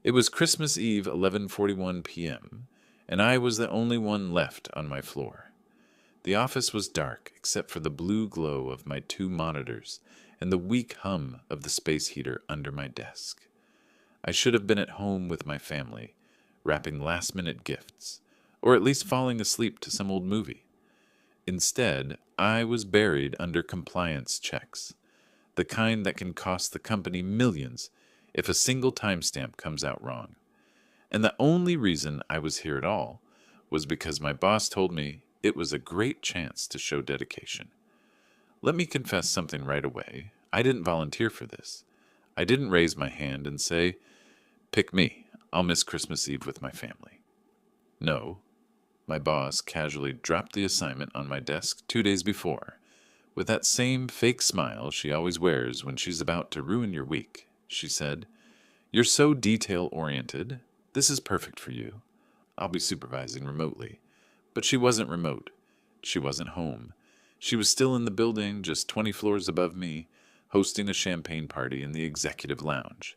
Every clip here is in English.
It was Christmas Eve, 11:41 p.m., and I was the only one left on my floor. The office was dark except for the blue glow of my two monitors and the weak hum of the space heater under my desk. I should have been at home with my family, wrapping last-minute gifts, or at least falling asleep to some old movie. Instead, I was buried under compliance checks, the kind that can cost the company millions if a single timestamp comes out wrong. And the only reason I was here at all was because my boss told me it was a great chance to show dedication. Let me confess something right away. I didn't volunteer for this. I didn't raise my hand and say, "Pick me. I'll miss Christmas Eve with my family." No. My boss casually dropped the assignment on my desk 2 days before, with that same fake smile she always wears when she's about to ruin your week. She said, "You're so detail-oriented. This is perfect for you. I'll be supervising remotely." But she wasn't remote. She wasn't home. She was still in the building, just 20 floors above me, hosting a champagne party in the executive lounge.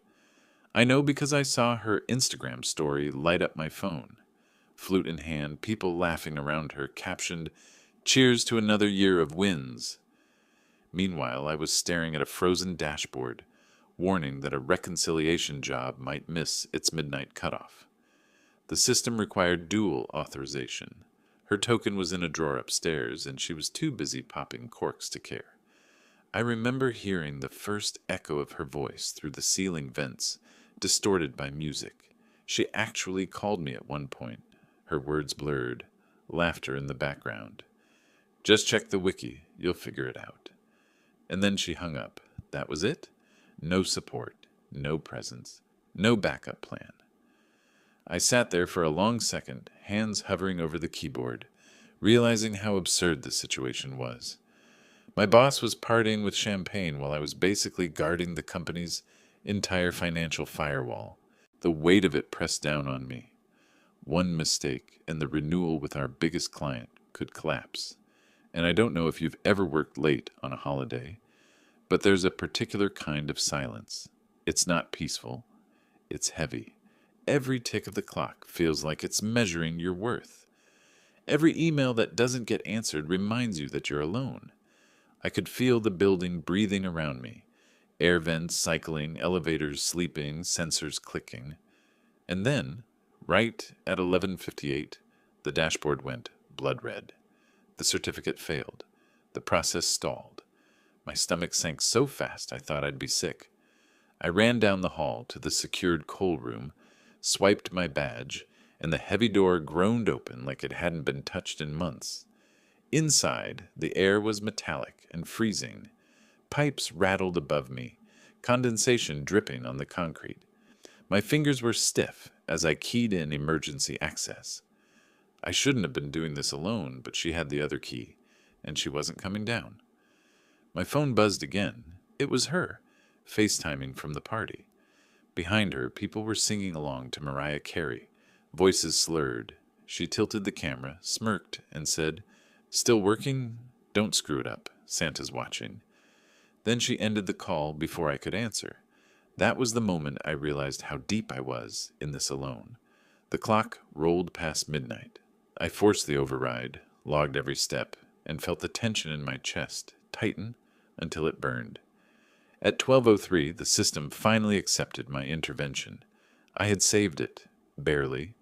I know because I saw her Instagram story light up my phone. Flute in hand, people laughing around her, captioned, "Cheers to another year of wins." Meanwhile, I was staring at a frozen dashboard, warning that a reconciliation job might miss its midnight cutoff. The system required dual authorization. Her token was in a drawer upstairs, and she was too busy popping corks to care. I remember hearing the first echo of her voice through the ceiling vents, distorted by music. She actually called me at one point, her words blurred, laughter in the background. "Just check the wiki, you'll figure it out." And then she hung up. That was it? No support, no presence, no backup plan. I sat there for a long second, hands hovering over the keyboard, realizing how absurd the situation was. My boss was partying with champagne while I was basically guarding the company's entire financial firewall. The weight of it pressed down on me. One mistake, and the renewal with our biggest client could collapse. And I don't know if you've ever worked late on a holiday, but there's a particular kind of silence. It's not peaceful. It's heavy. Every tick of the clock feels like it's measuring your worth. Every email that doesn't get answered reminds you that you're alone. I could feel the building breathing around me, air vents cycling, elevators sleeping, sensors clicking. And then, right at 11:58, the dashboard went blood red. The certificate failed. The process stalled. My stomach sank so fast I thought I'd be sick. I ran down the hall to the secured coal room, swiped my badge, and the heavy door groaned open like it hadn't been touched in months. Inside, the air was metallic and freezing. Pipes rattled above me, condensation dripping on the concrete. My fingers were stiff as I keyed in emergency access. I shouldn't have been doing this alone, but she had the other key, and she wasn't coming down. My phone buzzed again. It was her, FaceTiming from the party. Behind her, people were singing along to Mariah Carey, voices slurred. She tilted the camera, smirked, and said, "Still working? Don't screw it up. Santa's watching." Then she ended the call before I could answer. That was the moment I realized how deep I was in this alone. The clock rolled past midnight. I forced the override, logged every step, and felt the tension in my chest tighten until it burned. At 12:03, the system finally accepted my intervention. I had saved it, barely.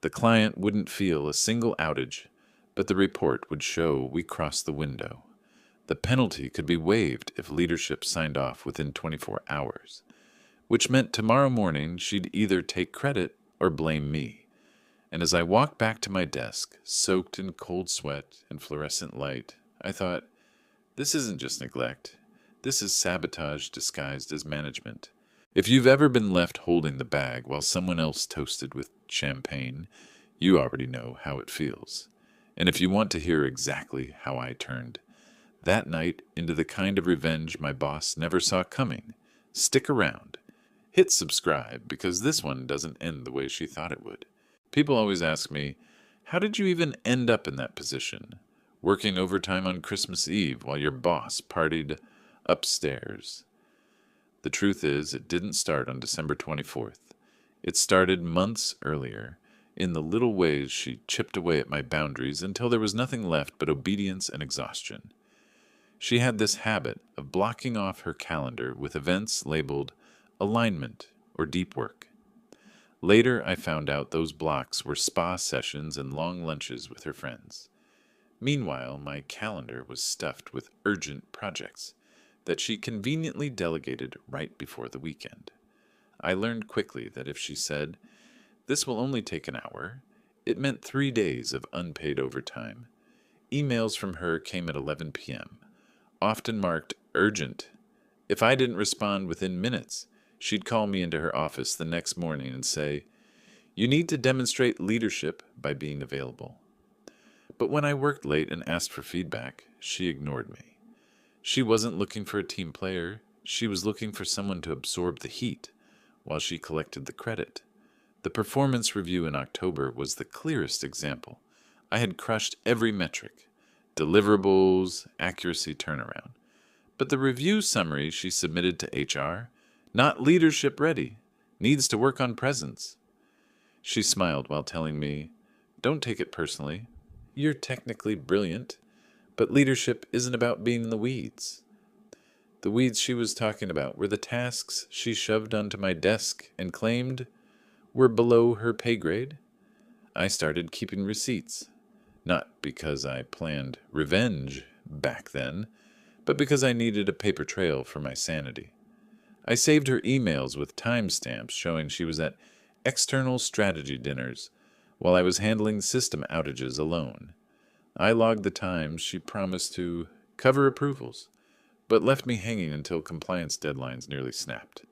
The client wouldn't feel a single outage, but the report would show we crossed the window. The penalty could be waived if leadership signed off within 24 hours, which meant tomorrow morning she'd either take credit or blame me. And as I walked back to my desk, soaked in cold sweat and fluorescent light, I thought, this isn't just neglect. This is sabotage disguised as management. If you've ever been left holding the bag while someone else toasted with champagne, you already know how it feels. And if you want to hear exactly how I turned that night into the kind of revenge my boss never saw coming, stick around. Hit subscribe because this one doesn't end the way she thought it would. People always ask me, how did you even end up in that position? Working overtime on Christmas Eve while your boss partied upstairs. The truth is, it didn't start on December 24th. It started months earlier, in the little ways she chipped away at my boundaries until there was nothing left but obedience and exhaustion. She had this habit of blocking off her calendar with events labeled alignment or deep work. Later, I found out those blocks were spa sessions and long lunches with her friends. Meanwhile, my calendar was stuffed with urgent projects that she conveniently delegated right before the weekend. I learned quickly that if she said, "This will only take an hour," it meant 3 days of unpaid overtime. Emails from her came at 11 p.m., often marked urgent. If I didn't respond within minutes, she'd call me into her office the next morning and say, "You need to demonstrate leadership by being available." But when I worked late and asked for feedback, she ignored me. She wasn't looking for a team player. She was looking for someone to absorb the heat while she collected the credit. The performance review in October was the clearest example. I had crushed every metric: deliverables, accuracy, turnaround. But the review summary she submitted to HR, "Not leadership ready, needs to work on presence." She smiled while telling me, "Don't take it personally. You're technically brilliant, but leadership isn't about being in the weeds." The weeds she was talking about were the tasks she shoved onto my desk and claimed were below her pay grade. I started keeping receipts, not because I planned revenge back then, but because I needed a paper trail for my sanity. I saved her emails with timestamps showing she was at external strategy dinners while I was handling system outages alone. I logged the times she promised to cover approvals, but left me hanging until compliance deadlines nearly snapped.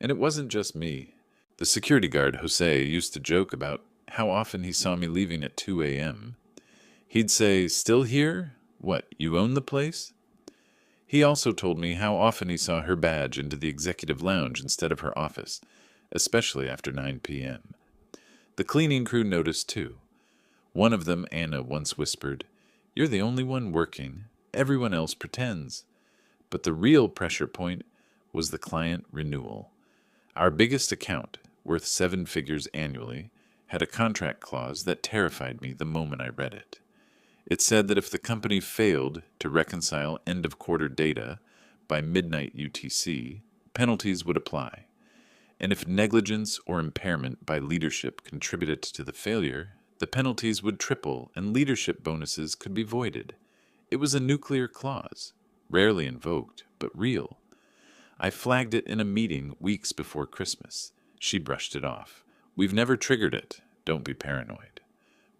And it wasn't just me. The security guard, Jose, used to joke about how often he saw me leaving at 2 a.m. He'd say, "Still here? What, you own the place?" He also told me how often he saw her badge into the executive lounge instead of her office, especially after 9 p.m. The cleaning crew noticed too. One of them, Anna, once whispered, "You're the only one working. Everyone else pretends." But the real pressure point was the client renewal. Our biggest account, worth 7 figures annually, had a contract clause that terrified me the moment I read it. It said that if the company failed to reconcile end-of-quarter data by midnight UTC, penalties would apply. And if negligence or impairment by leadership contributed to the failure, the penalties would triple and leadership bonuses could be voided. It was a nuclear clause, rarely invoked, but real. I flagged it in a meeting weeks before Christmas. She brushed it off. "We've never triggered it. Don't be paranoid."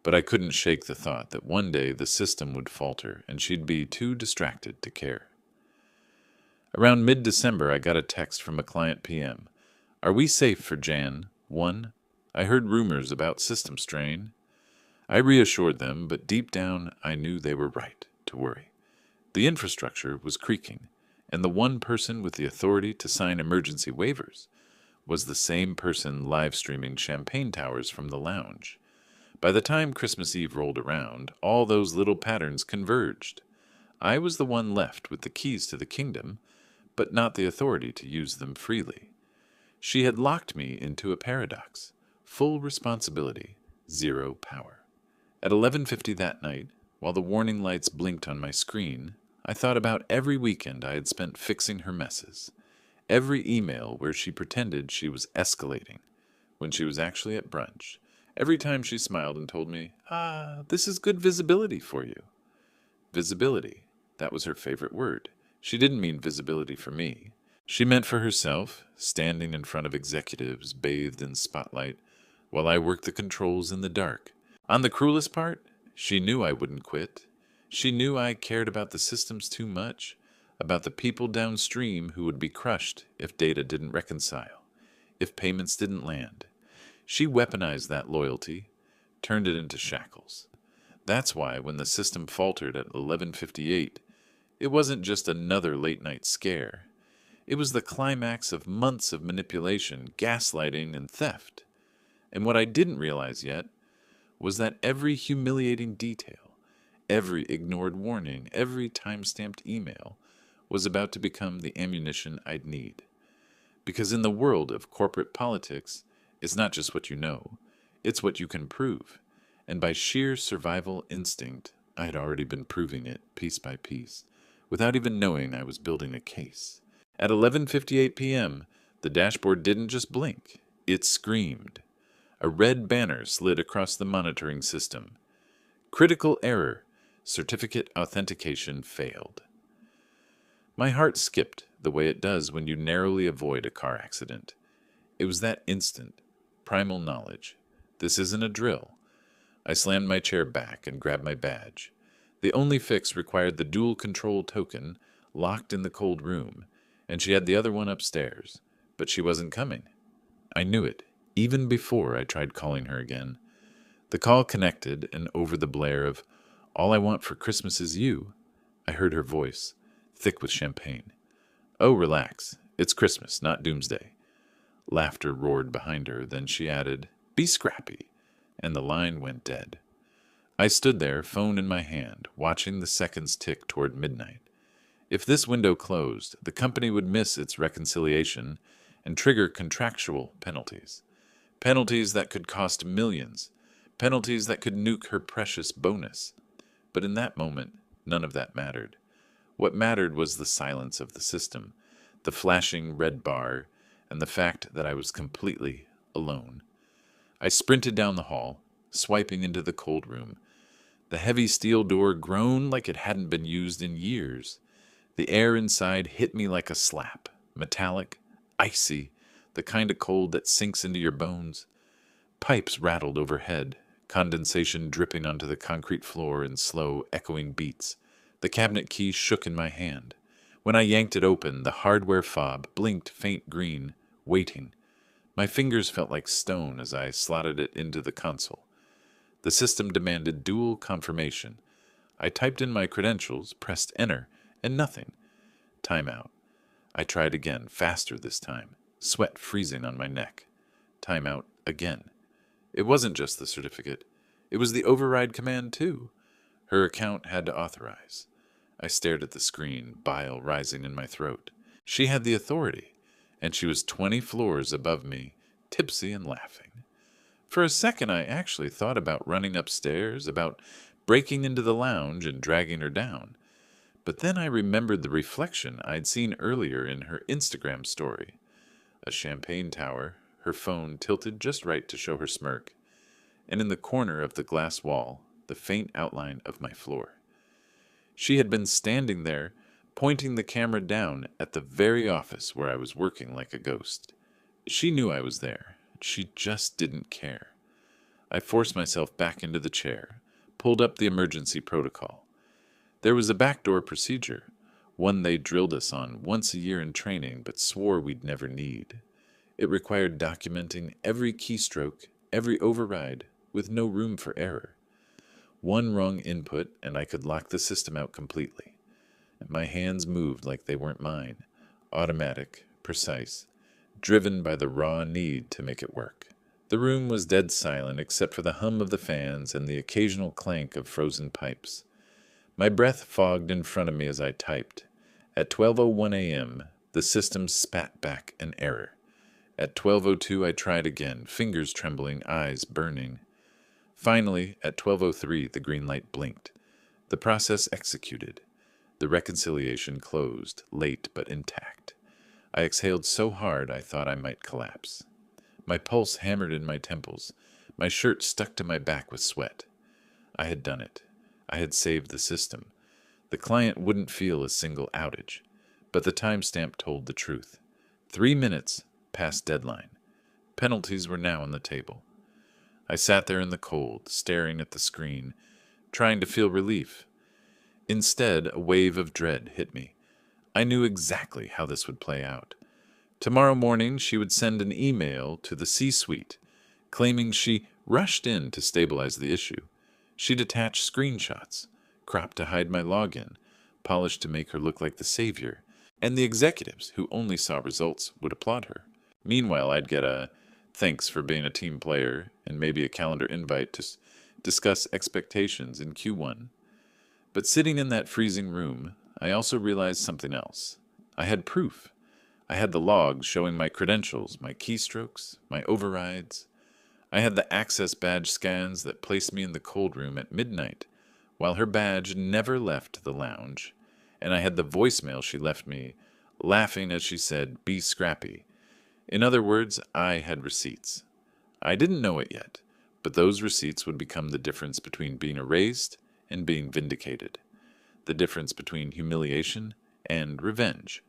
But I couldn't shake the thought that one day the system would falter and she'd be too distracted to care. Around mid-December, I got a text from a client PM. "Are we safe for Jan 1? I heard rumors about system strain." I reassured them, but deep down I knew they were right to worry. The infrastructure was creaking, and the one person with the authority to sign emergency waivers was the same person live streaming champagne towers from the lounge. By the time Christmas Eve rolled around, all those little patterns converged. I was the one left with the keys to the kingdom, but not the authority to use them freely. She had locked me into a paradox: full responsibility, zero power. At 11:50 that night, while the warning lights blinked on my screen, I thought about every weekend I had spent fixing her messes. Every email where she pretended she was escalating when she was actually at brunch. Every time she smiled and told me, "This is good visibility for you." Visibility, that was her favorite word. She didn't mean visibility for me. She meant for herself, standing in front of executives bathed in spotlight, while I worked the controls in the dark. On the cruelest part, she knew I wouldn't quit. She knew I cared about the systems too much, about the people downstream who would be crushed if data didn't reconcile, if payments didn't land. She weaponized that loyalty, turned it into shackles. That's why when the system faltered at 11:58, it wasn't just another late-night scare. It was the climax of months of manipulation, gaslighting, and theft. And what I didn't realize yet was that every humiliating detail, every ignored warning, every time-stamped email was about to become the ammunition I'd need. Because in the world of corporate politics, It's not just what you know, it's what you can prove. And by sheer survival instinct, I had already been proving it piece by piece, without even knowing I was building a case. At 11:58 p.m., the dashboard didn't just blink, it screamed. A red banner slid across the monitoring system. Critical error. Certificate authentication failed. My heart skipped the way it does when you narrowly avoid a car accident. It was that instant, primal knowledge. This isn't a drill. I slammed my chair back and grabbed my badge. The only fix required the dual control token locked in the cold room, and she had the other one upstairs, but she wasn't coming. I knew it, even before I tried calling her again. The call connected, and over the blare of, "All I want for Christmas is you," I heard her voice, thick with champagne. "Oh, relax. It's Christmas, not doomsday." Laughter roared behind her, then she added, "Be scrappy," and the line went dead. I stood there, phone in my hand, watching the seconds tick toward midnight. If this window closed, the company would miss its reconciliation and trigger contractual penalties. Penalties that could cost millions. Penalties that could nuke her precious bonus. But in that moment, none of that mattered. What mattered was the silence of the system, the flashing red bar, and the fact that I was completely alone. I sprinted down the hall, swiping into the cold room. The heavy steel door groaned like it hadn't been used in years. The air inside hit me like a slap, metallic, icy, the kind of cold that sinks into your bones. Pipes rattled overhead, condensation dripping onto the concrete floor in slow, echoing beats. The cabinet key shook in my hand. When I yanked it open, the hardware fob blinked faint green, waiting. My fingers felt like stone as I slotted it into the console. The system demanded dual confirmation. I typed in my credentials, pressed enter, and nothing. Timeout. I tried again, faster this time, sweat freezing on my neck. Timeout again. It wasn't just the certificate. It was the override command, too. Her account had to authorize. I stared at the screen, bile rising in my throat. She had the authority, and she was 20 floors above me, tipsy and laughing. For a second, I actually thought about running upstairs, about breaking into the lounge and dragging her down. But then I remembered the reflection I'd seen earlier in her Instagram story. A champagne tower, her phone tilted just right to show her smirk, and in the corner of the glass wall, the faint outline of my floor. She had been standing there, pointing the camera down at the very office where I was working like a ghost. She knew I was there. She just didn't care. I forced myself back into the chair, pulled up the emergency protocol. There was a backdoor procedure, one they drilled us on once a year in training but swore we'd never need. It required documenting every keystroke, every override, with no room for error. One wrong input and I could lock the system out completely. And my hands moved like they weren't mine, automatic, precise, driven by the raw need to make it work. The room was dead silent except for the hum of the fans and the occasional clank of frozen pipes. My breath fogged in front of me as I typed. At 12:01 a.m., the system spat back an error. At 12:02 I tried again, fingers trembling, eyes burning. Finally, at 12:03 the green light blinked. The process executed. The reconciliation closed, late but intact. I exhaled so hard I thought I might collapse. My pulse hammered in my temples. My shirt stuck to my back with sweat. I had done it. I had saved the system. The client wouldn't feel a single outage. But the timestamp told the truth. 3 minutes past deadline. Penalties were now on the table. I sat there in the cold, staring at the screen, trying to feel relief. Instead, a wave of dread hit me. I knew exactly how this would play out. Tomorrow morning, she would send an email to the C-suite, claiming she rushed in to stabilize the issue. She'd attach screenshots, cropped to hide my login, polished to make her look like the savior, and the executives, who only saw results, would applaud her. Meanwhile, I'd get a thanks for being a team player and maybe a calendar invite to discuss expectations in Q1. But sitting in that freezing room, I also realized something else. I had proof. I had the logs showing my credentials, my keystrokes, my overrides. I had the access badge scans that placed me in the cold room at midnight, while her badge never left the lounge. And I had the voicemail she left me, laughing as she said, "Be scrappy." In other words, I had receipts. I didn't know it yet, but those receipts would become the difference between being erased and being vindicated, the difference between humiliation and revenge.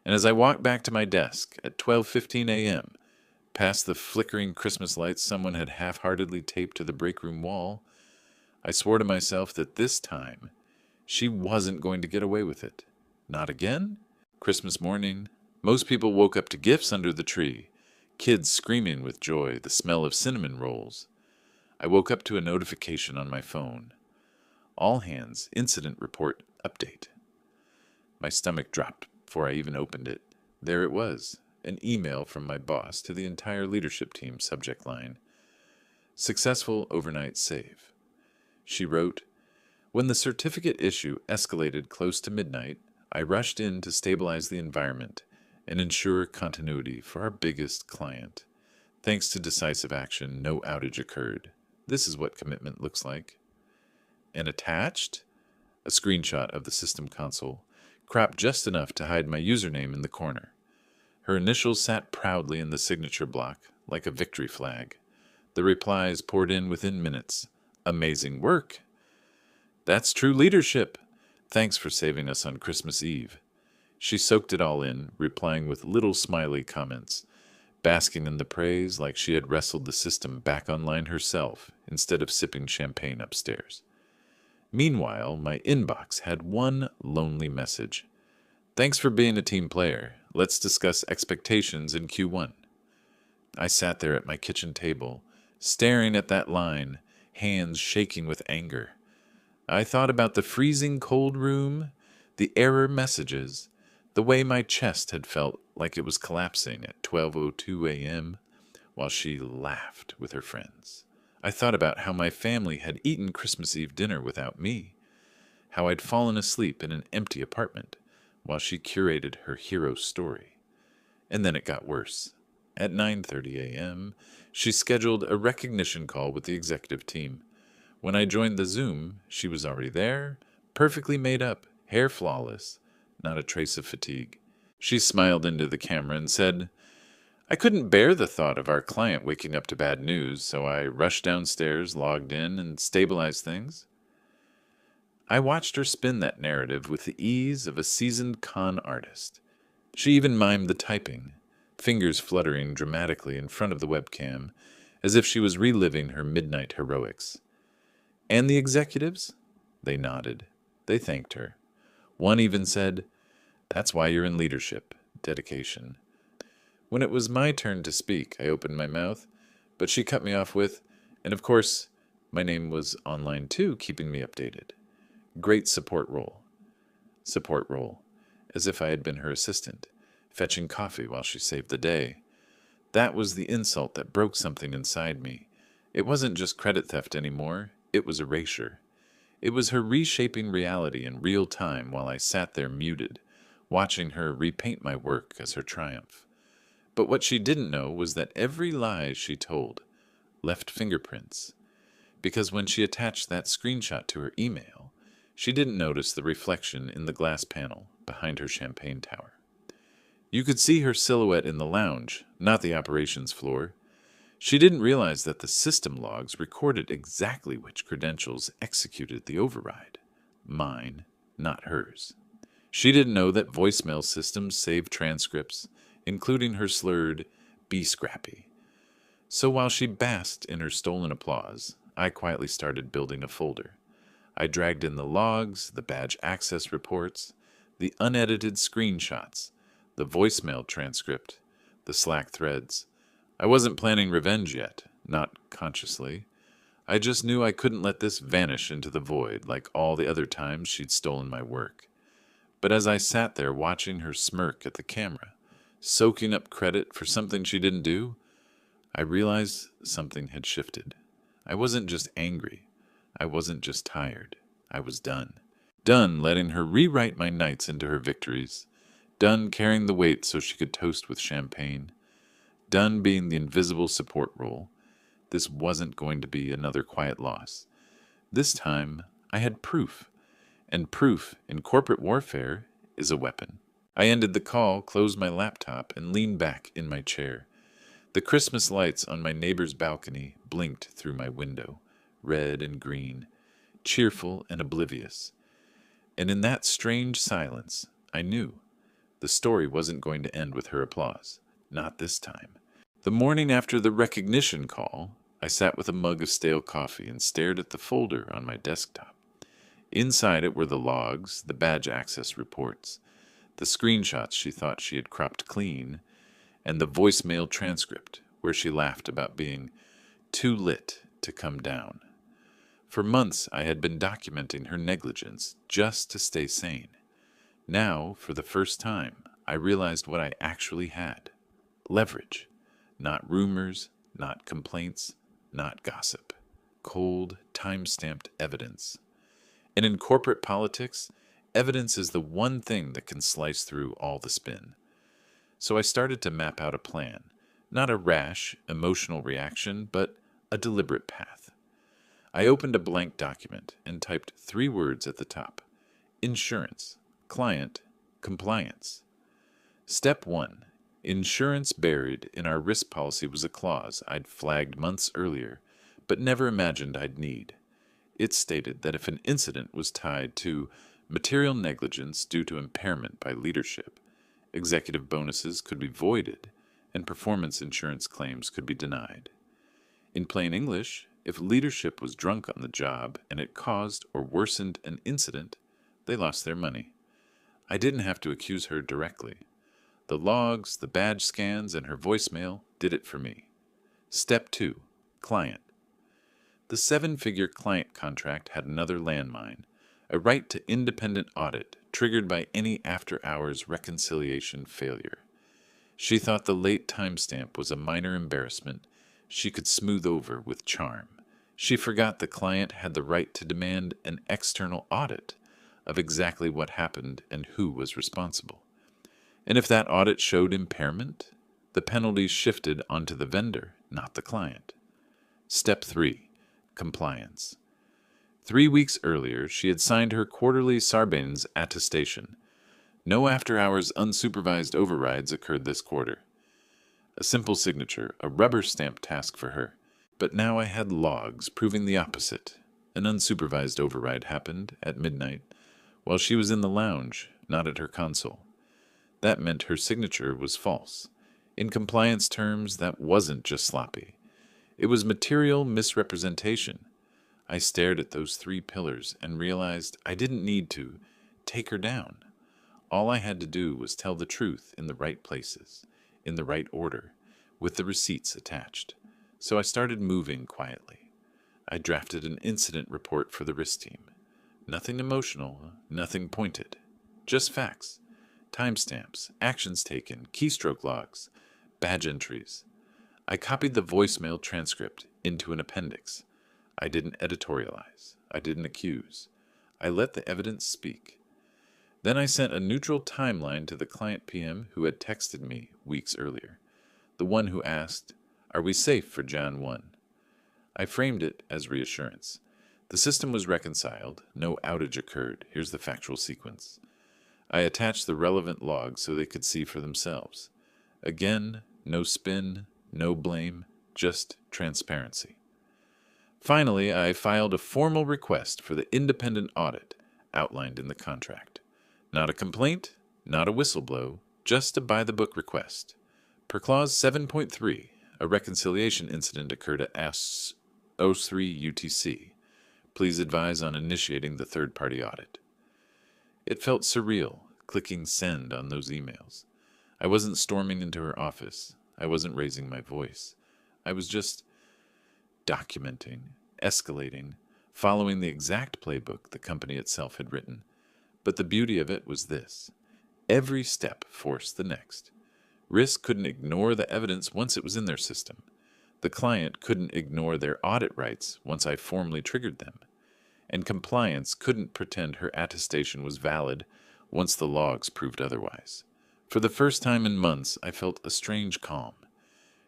And as I walked back to my desk at 12:15 a.m., past the flickering Christmas lights someone had half-heartedly taped to the break room wall, I swore to myself that this time she wasn't going to get away with it. Not again? Christmas morning, most people woke up to gifts under the tree, kids screaming with joy, the smell of cinnamon rolls. I woke up to a notification on my phone. All hands, incident report update. My stomach dropped before I even opened it. There it was, an email from my boss to the entire leadership team, subject line, "Successful overnight save." She wrote, "When the certificate issue escalated close to midnight, I rushed in to stabilize the environment and ensure continuity for our biggest client. Thanks to decisive action, no outage occurred. This is what commitment looks like." And attached? A screenshot of the system console, cropped just enough to hide my username in the corner. Her initials sat proudly in the signature block, like a victory flag. The replies poured in within minutes. "Amazing work." "That's true leadership. Thanks for saving us on Christmas Eve." She soaked it all in, replying with little smiley comments, basking in the praise like she had wrestled the system back online herself instead of sipping champagne upstairs. Meanwhile, my inbox had one lonely message. "Thanks for being a team player. Let's discuss expectations in Q1. I sat there at my kitchen table, staring at that line, hands shaking with anger. I thought about the freezing cold room, the error messages, the way my chest had felt like it was collapsing at 12:02 a.m. while she laughed with her friends. I thought about how my family had eaten Christmas Eve dinner without me, how I'd fallen asleep in an empty apartment while she curated her hero story. And then it got worse. At 9:30 a.m., she scheduled a recognition call with the executive team. When I joined the Zoom, she was already there, perfectly made up, hair flawless, not a trace of fatigue. She smiled into the camera and said, "I couldn't bear the thought of our client waking up to bad news, so I rushed downstairs, logged in, and stabilized things." I watched her spin that narrative with the ease of a seasoned con artist. She even mimed the typing, fingers fluttering dramatically in front of the webcam, as if she was reliving her midnight heroics. "And the executives?" They nodded. They thanked her. One even said, "That's why you're in leadership, dedication." When it was my turn to speak, I opened my mouth, but she cut me off with, "And of course, my name was online too, keeping me updated. Great support role." Support role, as if I had been her assistant, fetching coffee while she saved the day. That was the insult that broke something inside me. It wasn't just credit theft anymore, it was erasure. It was her reshaping reality in real time while I sat there muted, watching her repaint my work as her triumph. But what she didn't know was that every lie she told left fingerprints, because when she attached that screenshot to her email, she didn't notice the reflection in the glass panel behind her champagne tower. You could see her silhouette in the lounge, not the operations floor. She didn't realize that the system logs recorded exactly which credentials executed the override. Mine, not hers. She didn't know that voicemail systems saved transcripts, including her slurred, "Be scrappy." So while she basked in her stolen applause, I quietly started building a folder. I dragged in the logs, the badge access reports, the unedited screenshots, the voicemail transcript, the Slack threads. I wasn't planning revenge yet, not consciously. I just knew I couldn't let this vanish into the void like all the other times she'd stolen my work. But as I sat there watching her smirk at the camera, soaking up credit for something she didn't do, I realized something had shifted. I wasn't just angry. I wasn't just tired. I was done. Done letting her rewrite my nights into her victories. done carrying the weight so she could toast with champagne, done being the invisible support role. This wasn't going to be another quiet loss. This time, I had proof, and proof in corporate warfare is a weapon. I ended the call, closed my laptop, and leaned back in my chair. The Christmas lights on my neighbor's balcony blinked through my window, red and green, cheerful and oblivious. And in that strange silence, I knew the story wasn't going to end with her applause. Not this time. The morning after the recognition call, I sat with a mug of stale coffee and stared at the folder on my desktop. Inside it were the logs, the badge access reports, the screenshots she thought she had cropped clean, and the voicemail transcript where she laughed about being too lit to come down. For months I had been documenting her negligence just to stay sane. Now, for the first time, I realized what I actually had. Leverage. Not rumors, not complaints, not gossip. Cold, time-stamped evidence. And in corporate politics, evidence is the one thing that can slice through all the spin. So I started to map out a plan. Not a rash, emotional reaction, but a deliberate path. I opened a blank document and typed 3 words at the top. Insurance. Client. Compliance. Step 1. Insurance buried in our risk policy was a clause I'd flagged months earlier, but never imagined I'd need. It stated that if an incident was tied to material negligence due to impairment by leadership, executive bonuses could be voided and performance insurance claims could be denied. In plain English, if leadership was drunk on the job and it caused or worsened an incident, they lost their money. I didn't have to accuse her directly. The logs, the badge scans, and her voicemail did it for me. Step 2. Client. The 7-figure client contract had another landmine, a right to independent audit triggered by any after-hours reconciliation failure. She thought the late timestamp was a minor embarrassment she could smooth over with charm. She forgot the client had the right to demand an external audit of exactly what happened and who was responsible. And if that audit showed impairment, the penalties shifted onto the vendor, not the client. Step 3. Compliance. 3 weeks earlier, she had signed her quarterly Sarbanes attestation. No after-hours unsupervised overrides occurred this quarter. A simple signature, a rubber-stamped task for her. But now I had logs proving the opposite. An unsupervised override happened at midnight while she was in the lounge, not at her console. That meant her signature was false. In compliance terms, that wasn't just sloppy. It was material misrepresentation. I stared at those 3 pillars and realized I didn't need to take her down. All I had to do was tell the truth in the right places, in the right order, with the receipts attached. So I started moving quietly. I drafted an incident report for the risk team. Nothing emotional, nothing pointed. Just facts. Timestamps, actions taken, keystroke logs, badge entries. I copied the voicemail transcript into an appendix. I didn't editorialize. I didn't accuse. I let the evidence speak. Then I sent a neutral timeline to the client PM who had texted me weeks earlier. The one who asked, "Are we safe for Jan 1?" I framed it as reassurance. The system was reconciled. No outage occurred. Here's the factual sequence. I attached the relevant logs so they could see for themselves. Again, no spin, no blame, just transparency. Finally, I filed a formal request for the independent audit outlined in the contract. Not a complaint, not a whistleblow, just a by-the-book request. Per clause 7.3, a reconciliation incident occurred at S03 UTC. Please advise on initiating the third-party audit. It felt surreal, clicking send on those emails. I wasn't storming into her office. I wasn't raising my voice. I was just documenting, escalating, following the exact playbook the company itself had written. But the beauty of it was this. Every step forced the next. Risk couldn't ignore the evidence once it was in their system. The client couldn't ignore their audit rights once I formally triggered them. And compliance couldn't pretend her attestation was valid once the logs proved otherwise. For the first time in months, I felt a strange calm.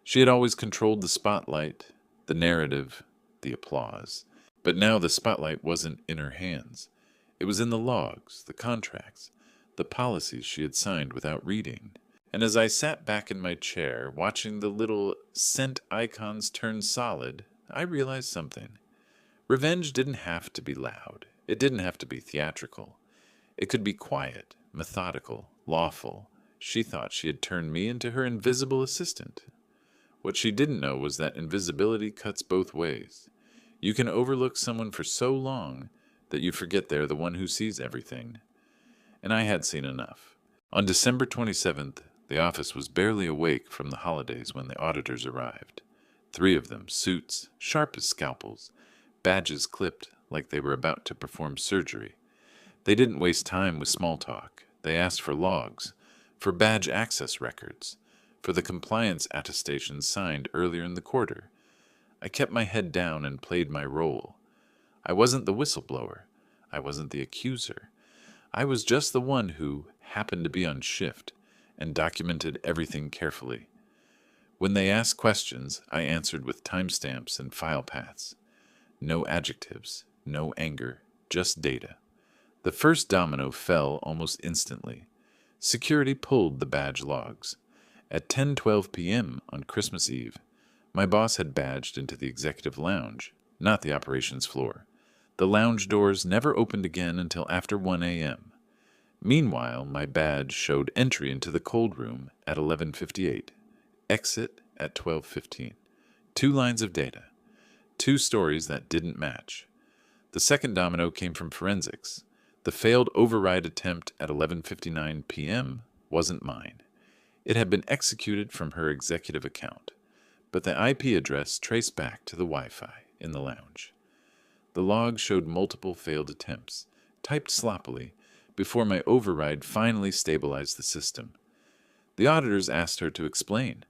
She had always controlled the spotlight, the narrative, the applause. But now the spotlight wasn't in her hands. It was in the logs, the contracts, the policies she had signed without reading. And as I sat back in my chair, watching the little sent icons turn solid, I realized something. Revenge didn't have to be loud. It didn't have to be theatrical. It could be quiet, methodical, lawful. She thought she had turned me into her invisible assistant. What she didn't know was that invisibility cuts both ways. You can overlook someone for so long that you forget they're the one who sees everything. And I had seen enough. On December 27th, the office was barely awake from the holidays when the auditors arrived. 3 of them, suits, sharp as scalpels, badges clipped like they were about to perform surgery. They didn't waste time with small talk. They asked for logs, for badge access records, for the compliance attestations signed earlier in the quarter. I kept my head down and played my role. I wasn't the whistleblower. I wasn't the accuser. I was just the one who happened to be on shift and documented everything carefully. When they asked questions, I answered with timestamps and file paths. No adjectives, no anger, just data. The first domino fell almost instantly. Security pulled the badge logs. At 10:12 p.m. on Christmas Eve, my boss had badged into the executive lounge, not the operations floor. The lounge doors never opened again until after 1 a.m. Meanwhile, my badge showed entry into the cold room at 11:58, exit at 12:15. 2 lines of data, 2 stories that didn't match. The second domino came from forensics. The failed override attempt at 11:59 p.m. wasn't mine. It had been executed from her executive account, but the IP address traced back to the Wi-Fi in the lounge. The log showed multiple failed attempts, typed sloppily, before my override finally stabilized the system. The auditors asked her to explain.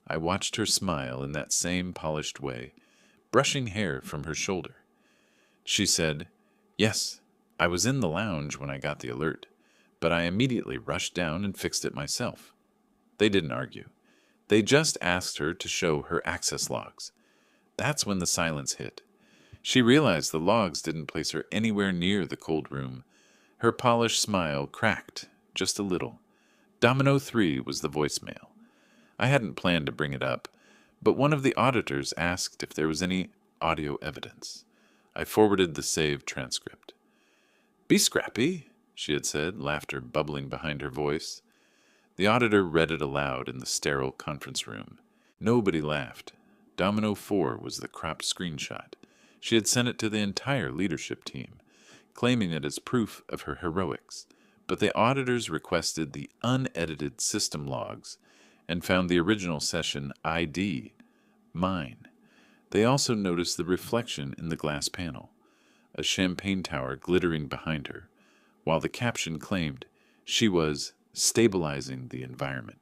I watched her smile in that same polished way, brushing hair from her shoulder. She said, "Yes, I was in the lounge when I got the alert, but I immediately rushed down and fixed it myself." They didn't argue. They just asked her to show her access logs. That's when the silence hit. She realized the logs didn't place her anywhere near the cold room. Her polished smile cracked just a little. Domino 3 was the voicemail. I hadn't planned to bring it up, but one of the auditors asked if there was any audio evidence. I forwarded the saved transcript. "Be scrappy," she had said, laughter bubbling behind her voice. The auditor read it aloud in the sterile conference room. Nobody laughed. Domino 4 was the cropped screenshot. She had sent it to the entire leadership team, claiming it as proof of her heroics. But the auditors requested the unedited system logs and found the original session ID, mine. They also noticed the reflection in the glass panel, a champagne tower glittering behind her, while the caption claimed she was stabilizing the environment.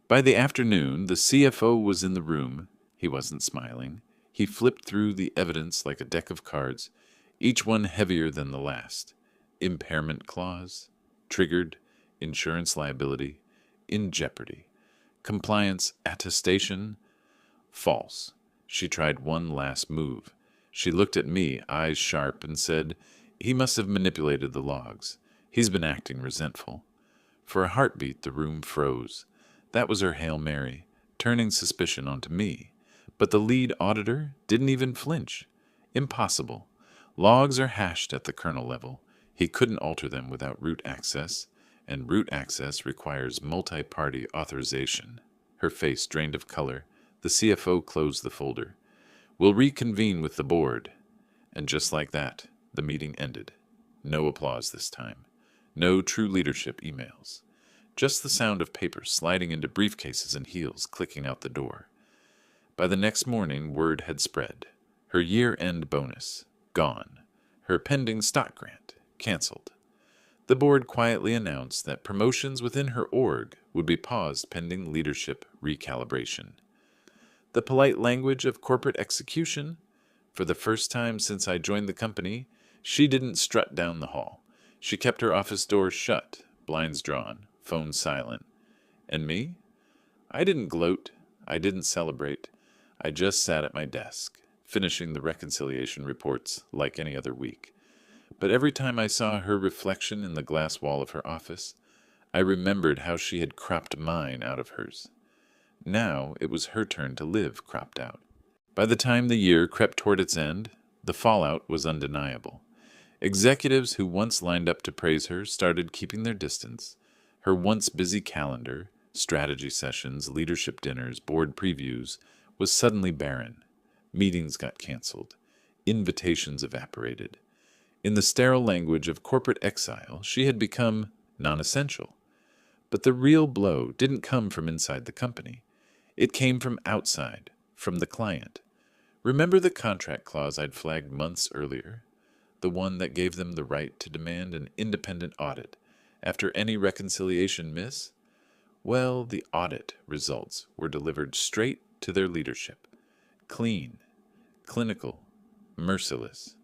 By the afternoon, the CFO was in the room. He wasn't smiling. He flipped through the evidence like a deck of cards, each one heavier than the last. Impairment clause, triggered, insurance liability, in jeopardy, compliance attestation, false. She tried one last move. She looked at me, eyes sharp, and said, "He must have manipulated the logs. He's been acting resentful." For a heartbeat, the room froze. That was her Hail Mary, turning suspicion onto me. But the lead auditor didn't even flinch. Impossible. Logs are hashed at the kernel level. He couldn't alter them without root access, and root access requires multi-party authorization. Her face drained of color. The CFO closed the folder. "We'll reconvene with the board." And just like that, the meeting ended. No applause this time. No true leadership emails. Just the sound of paper sliding into briefcases and heels clicking out the door. By the next morning, word had spread. Her year-end bonus, gone. Her pending stock grant, canceled. The board quietly announced that promotions within her org would be paused pending leadership recalibration. The polite language of corporate execution? For the first time since I joined the company, she didn't strut down the hall. She kept her office doors shut, blinds drawn, phone silent. And me? I didn't gloat. I didn't celebrate. I just sat at my desk, finishing the reconciliation reports like any other week. But every time I saw her reflection in the glass wall of her office, I remembered how she had cropped mine out of hers. Now it was her turn to live cropped out. By the time the year crept toward its end, the fallout was undeniable. Executives who once lined up to praise her started keeping their distance. Her once busy calendar, strategy sessions, leadership dinners, board previews, was suddenly barren. Meetings got canceled. Invitations evaporated. In the sterile language of corporate exile, she had become non-essential. But the real blow didn't come from inside the company. It came from outside, from the client. Remember the contract clause I'd flagged months earlier? The one that gave them the right to demand an independent audit after any reconciliation miss? Well, the audit results were delivered straight to their leadership. Clean, clinical, merciless.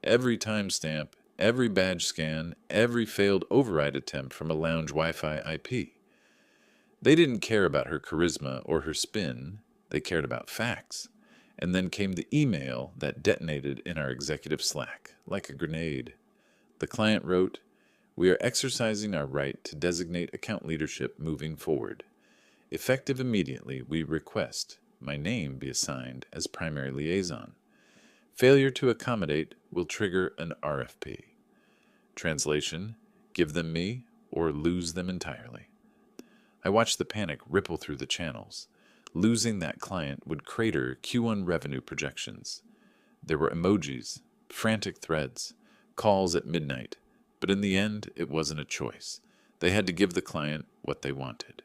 Every timestamp, every badge scan, every failed override attempt from a lounge Wi-Fi IP. They didn't care about her charisma or her spin. They cared about facts. And then came the email that detonated in our executive Slack, like a grenade. The client wrote, "We are exercising our right to designate account leadership moving forward. Effective immediately, we request my name be assigned as primary liaison. Failure to accommodate will trigger an RFP. Translation, give them me or lose them entirely." I watched the panic ripple through the channels. Losing that client would crater Q1 revenue projections. There were emojis, frantic threads, calls at midnight, but in the end, it wasn't a choice. They had to give the client what they wanted.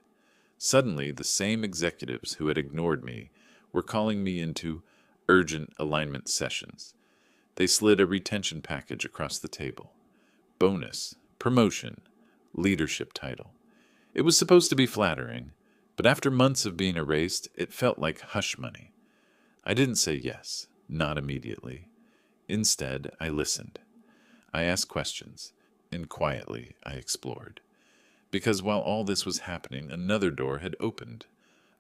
Suddenly, the same executives who had ignored me were calling me into urgent alignment sessions. They slid a retention package across the table. Bonus, promotion, leadership title. It was supposed to be flattering, but after months of being erased, it felt like hush money. I didn't say yes, not immediately. Instead, I listened. I asked questions, and quietly I explored. Because while all this was happening, another door had opened.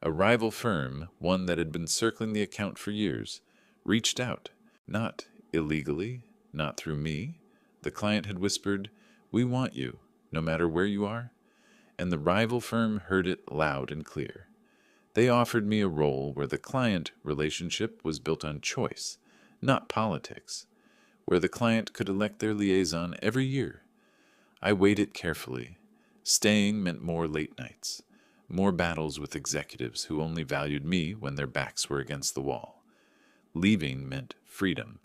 A rival firm, one that had been circling the account for years, reached out. Not illegally, not through me. The client had whispered, "We want you, no matter where you are." And the rival firm heard it loud and clear. They offered me a role where the client relationship was built on choice, not politics, where the client could elect their liaison every year. I weighed it carefully. Staying meant more late nights, more battles with executives who only valued me when their backs were against the wall. Leaving meant freedom,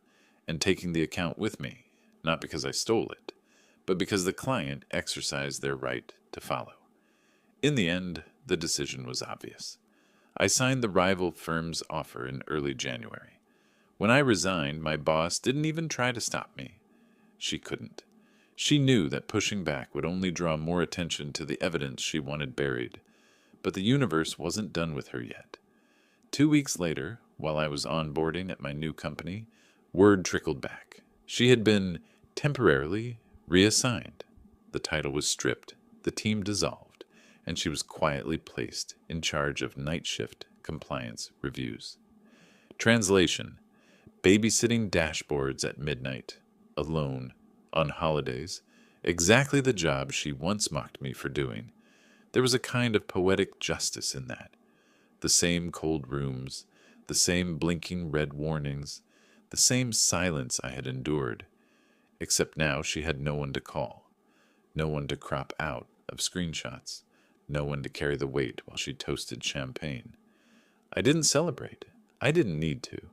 and taking the account with me, not because I stole it, but because the client exercised their right to follow. In the end, the decision was obvious. I signed the rival firm's offer in early January. When I resigned, my boss didn't even try to stop me. She couldn't. She knew that pushing back would only draw more attention to the evidence she wanted buried. But the universe wasn't done with her yet. 2 weeks later, while I was onboarding at my new company, word trickled back. She had been temporarily reassigned. The title was stripped, the team dissolved, and she was quietly placed in charge of night shift compliance reviews. Translation: babysitting dashboards at midnight, alone, on holidays, exactly the job she once mocked me for doing. There was a kind of poetic justice in that. The same cold rooms, the same blinking red warnings, the same silence I had endured, except now she had no one to call, no one to crop out of screenshots, no one to carry the weight while she toasted champagne. I didn't celebrate. I didn't need to.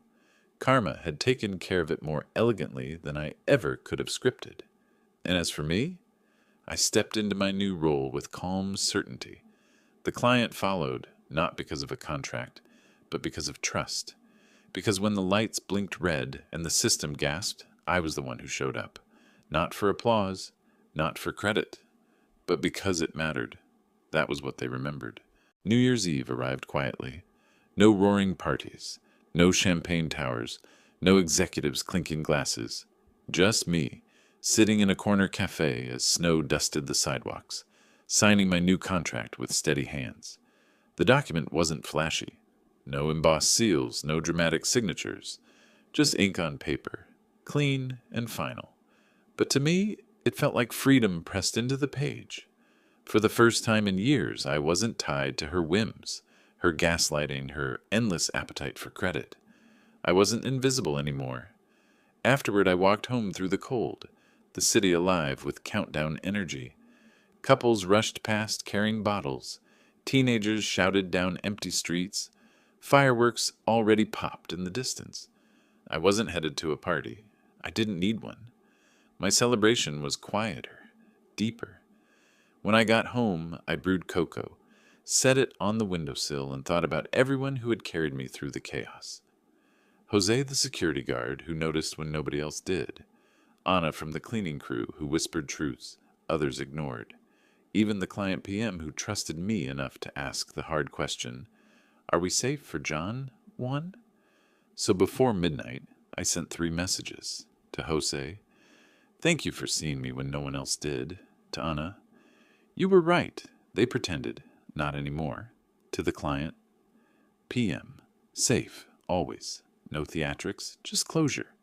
Karma had taken care of it more elegantly than I ever could have scripted. And as for me, I stepped into my new role with calm certainty. The client followed, not because of a contract, but because of trust. Because when the lights blinked red and the system gasped, I was the one who showed up. Not for applause, not for credit, but because it mattered. That was what they remembered. New Year's Eve arrived quietly. No roaring parties, no champagne towers, no executives clinking glasses. Just me, sitting in a corner cafe as snow dusted the sidewalks, signing my new contract with steady hands. The document wasn't flashy. No embossed seals, no dramatic signatures. Just ink on paper, clean and final. But to me, it felt like freedom pressed into the page. For the first time in years, I wasn't tied to her whims, her gaslighting, her endless appetite for credit. I wasn't invisible anymore. Afterward, I walked home through the cold, the city alive with countdown energy. Couples rushed past carrying bottles. Teenagers shouted down empty streets. Fireworks already popped in the distance. I wasn't headed to a party. I didn't need one. My celebration was quieter, deeper. When I got home, I brewed cocoa, set it on the windowsill, and thought about everyone who had carried me through the chaos. Jose, the security guard, who noticed when nobody else did. Anna from the cleaning crew, who whispered truths others ignored. Even the client PM, who trusted me enough to ask the hard question, "Are we safe for John 1?" So before midnight, I sent 3 messages. To Jose, "Thank you for seeing me when no one else did." To Anna, "You were right. They pretended. Not anymore." To the client, "PM. Safe. Always. No theatrics. Just closure."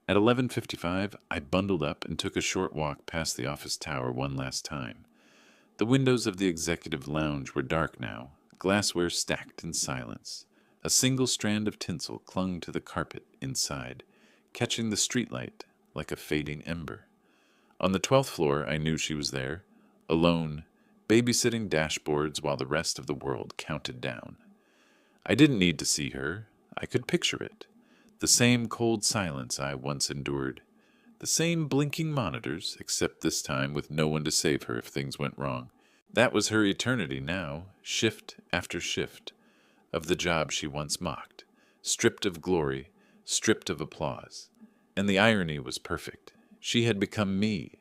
At 11:55, I bundled up and took a short walk past the office tower one last time. The windows of the executive lounge were dark now, glassware stacked in silence. A single strand of tinsel clung to the carpet inside, catching the streetlight like a fading ember. On the 12th floor, I knew she was there, alone, babysitting dashboards while the rest of the world counted down. I didn't need to see her. I could picture it. The same cold silence I once endured. The same blinking monitors, except this time with no one to save her if things went wrong. That was her eternity now, shift after shift, of the job she once mocked, stripped of glory, stripped of applause. And the irony was perfect. She had become me,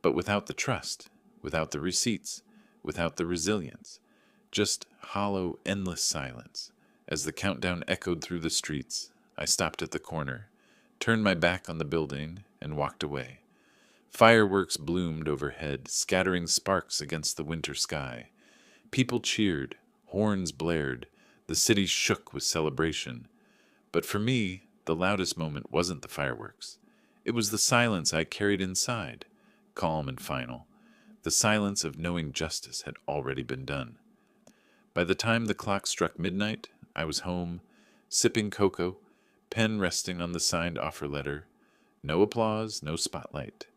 but without the trust, without the receipts, without the resilience. Just hollow, endless silence. As the countdown echoed through the streets, I stopped at the corner, turned my back on the building, and walked away. Fireworks bloomed overhead, scattering sparks against the winter sky. People cheered, horns blared, the city shook with celebration. But for me, the loudest moment wasn't the fireworks. It was the silence I carried inside, calm and final, the silence of knowing justice had already been done. By the time the clock struck midnight, I was home, sipping cocoa, pen resting on the signed offer letter. No applause, no spotlight.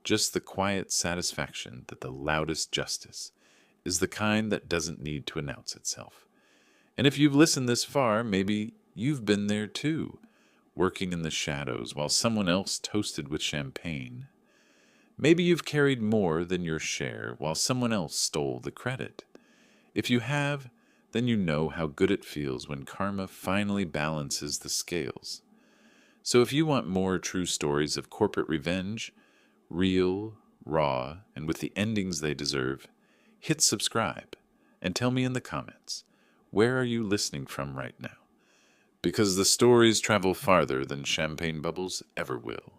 Just the quiet satisfaction that the loudest justice is the kind that doesn't need to announce itself. And if you've listened this far, maybe you've been there too, working in the shadows while someone else toasted with champagne. Maybe you've carried more than your share while someone else stole the credit. If you have, then you know how good it feels when karma finally balances the scales. So if you want more true stories of corporate revenge, real, raw, and with the endings they deserve, hit subscribe and tell me in the comments, where are you listening from right now? Because the stories travel farther than champagne bubbles ever will.